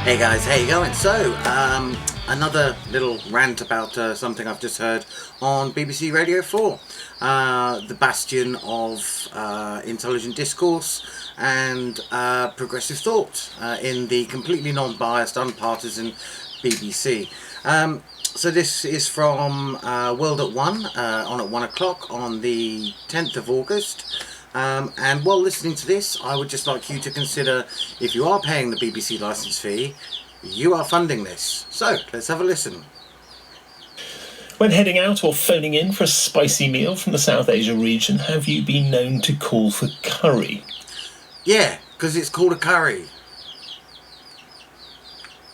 Hey guys, how you going? So, another little rant about something I've just heard on BBC Radio 4. The bastion of intelligent discourse and progressive thought in the completely non-biased, unpartisan BBC. So this is from World at 1, on at 1 o'clock on the 10th of August. And while listening to this, I would just like you to consider, if you are paying the BBC licence fee, you are funding this. So, let's have a listen. When heading out or phoning in for a spicy meal from the South Asia region, have you been known to call for curry? Yeah, because it's called a curry.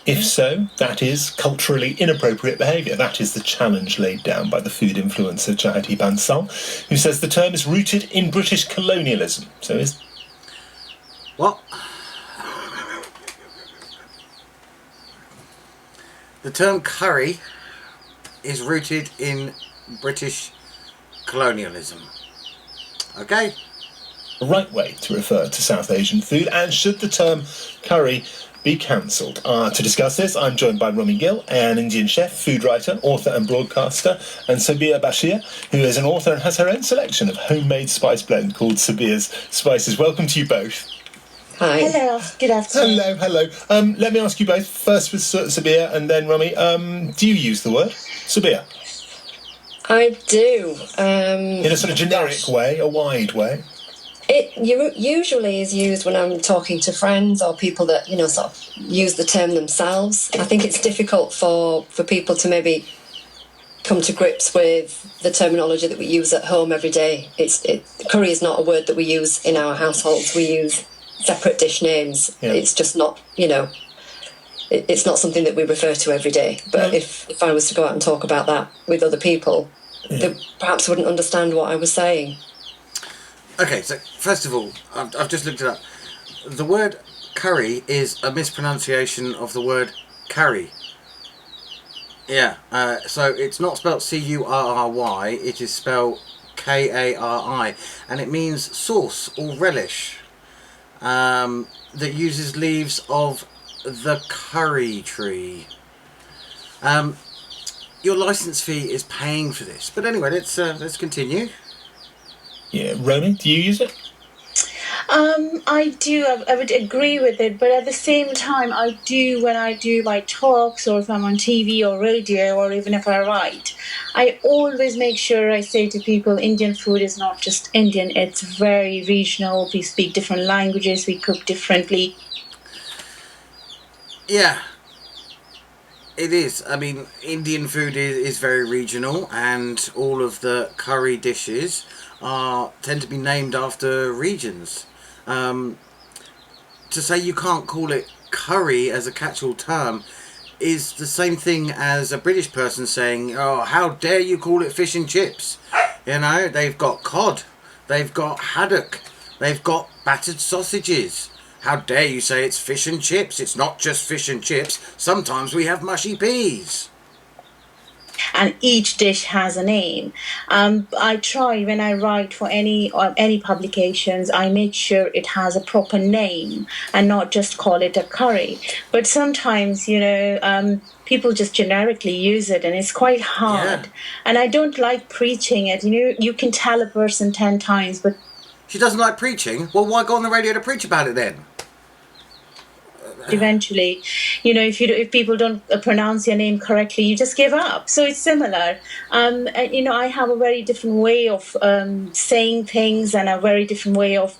If so, that is culturally inappropriate behaviour. That is the challenge laid down by the food influencer Jayati Bansal, who says the term is rooted in British colonialism. So is... What? The term curry is rooted in British colonialism. Okay? the right way to refer to South Asian food, and should the term curry be cancelled? To discuss this, I'm joined by Rami Gill, an Indian chef, food writer, author and broadcaster, and Sabir Bashir, who is an author and has her own selection of homemade spice blend called Sabir's Spices. Welcome to you both. Hi. Hello, good afternoon. Hello. Let me ask you both, first with Sabir and then Rami, do you use the word? Sabir? I do. In a sort of generic way, a wide way? It usually is used when I'm talking to friends or people that, sort of use the term themselves. I think it's difficult for people to maybe come to grips with the terminology that we use at home every day. Curry is not a word that we use in our households. We use separate dish names. Yeah. It's just not, it's not something that we refer to every day. But if I was to go out and talk about that with other people, they perhaps wouldn't understand what I was saying. Okay, so first of all, I've just looked it up. The word curry is a mispronunciation of the word carry. Yeah, so it's not spelled C-U-R-R-Y, it is spelled K-A-R-I, and it means sauce or relish that uses leaves of the curry tree. Your license fee is paying for this, but anyway, let's continue. Yeah, Romy, do you use it? I do. I would agree with it, but at the same time, I do when I do my talks or if I'm on TV or radio or even if I write, I always make sure I say to people, Indian food is not just Indian, it's very regional. We speak different languages, we cook differently. Yeah, it is. I mean, Indian food is very regional, and all of the curry dishes tend to be named after regions. To say you can't call it curry as a catch-all term is the same thing as a British person saying, oh, how dare you call it fish and chips? They've got cod, they've got haddock, they've got battered sausages. How dare you say it's fish and chips? It's not just fish and chips. Sometimes we have mushy peas. And each dish has a name. I try when I write for any publications, I make sure it has a proper name and not just call it a curry. But sometimes, people just generically use it and it's quite hard. Yeah. And I don't like preaching it. You can tell a person 10 times, but... She doesn't like preaching? Well, why go on the radio to preach about it then? Eventually, if people don't pronounce your name correctly, you just give up. So it's similar. I have a very different way of saying things and a very different way of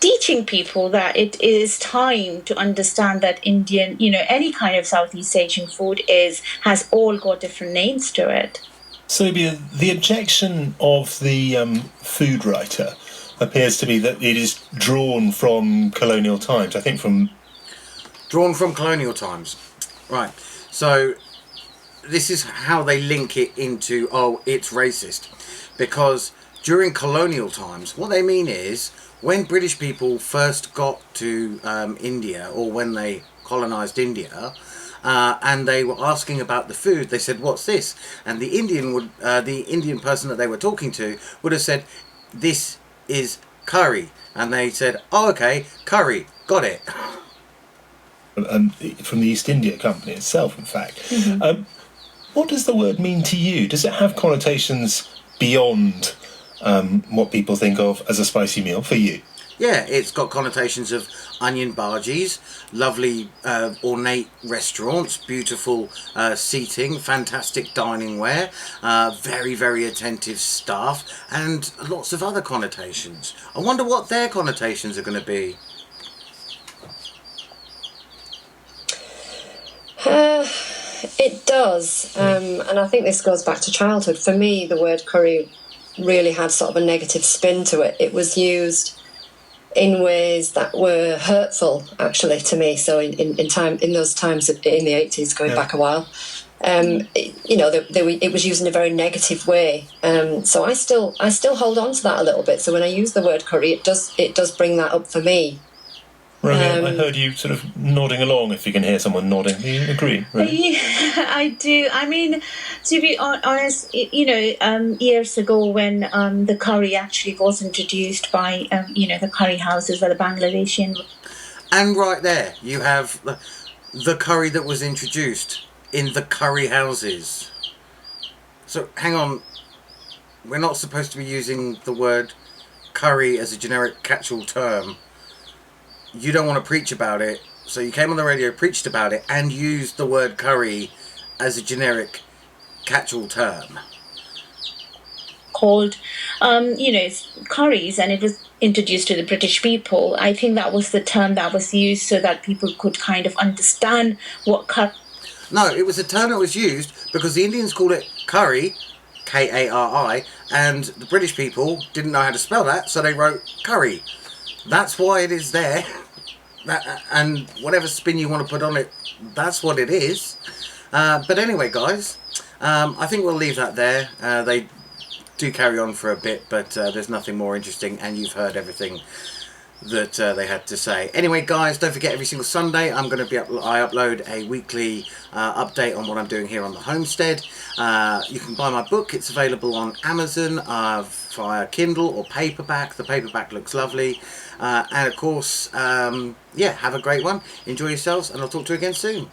teaching people that it is time to understand that Indian, any kind of Southeast Asian food has all got different names to it. So the objection of the food writer appears to be that it is drawn from colonial times. I think Drawn from colonial times. Right. So this is how they link it into, it's racist. Because during colonial times, what they mean is when British people first got to India, or when they colonised India, and they were asking about the food, they said, what's this? And the Indian person that they were talking to would have said, this is curry. And they said, oh, okay, curry, got it. from the East India Company itself, in fact. What does the word mean to you? Does it have connotations beyond what people think of as a spicy meal for you? Yeah, it's got connotations of onion bhajis, lovely ornate restaurants, beautiful seating, fantastic dining ware, very, very attentive staff, and lots of other connotations. I wonder what their connotations are going to be. It does, and I think this goes back to childhood. For me, the word curry really had sort of a negative spin to it. It was used in ways that were hurtful, actually, to me. So in those times in the 80s, going back a while, it was used in a very negative way. So I still hold on to that a little bit. So when I use the word curry, it does bring that up for me. Romeo, I heard you sort of nodding along, if you can hear someone nodding. Do you agree? Really? Yeah, I do. I mean, to be honest, years ago when the curry actually was introduced by, the curry houses where the Bangladeshi. And right there, you have the curry that was introduced in the curry houses. So, hang on. We're not supposed to be using the word curry as a generic catch-all term. You don't want to preach about it, so you came on the radio, preached about it, and used the word curry as a generic catch-all term. Called, curries, and it was introduced to the British people. I think that was the term that was used so that people could kind of understand what curry. No, it was a term that was used because the Indians called it curry, K-A-R-I, and the British people didn't know how to spell that, so they wrote curry. That's why it is there. And whatever spin you want to put on it, that's what it is. But anyway, guys, I think we'll leave that there. They do carry on for a bit, but there's nothing more interesting, and you've heard everything that they had to say. Anyway, guys, don't forget every single Sunday I upload a weekly update on what I'm doing here on the homestead. You can buy my book. It's available on Amazon via Kindle or paperback. The paperback looks lovely. And of course, have a great one. Enjoy yourselves, and I'll talk to you again soon.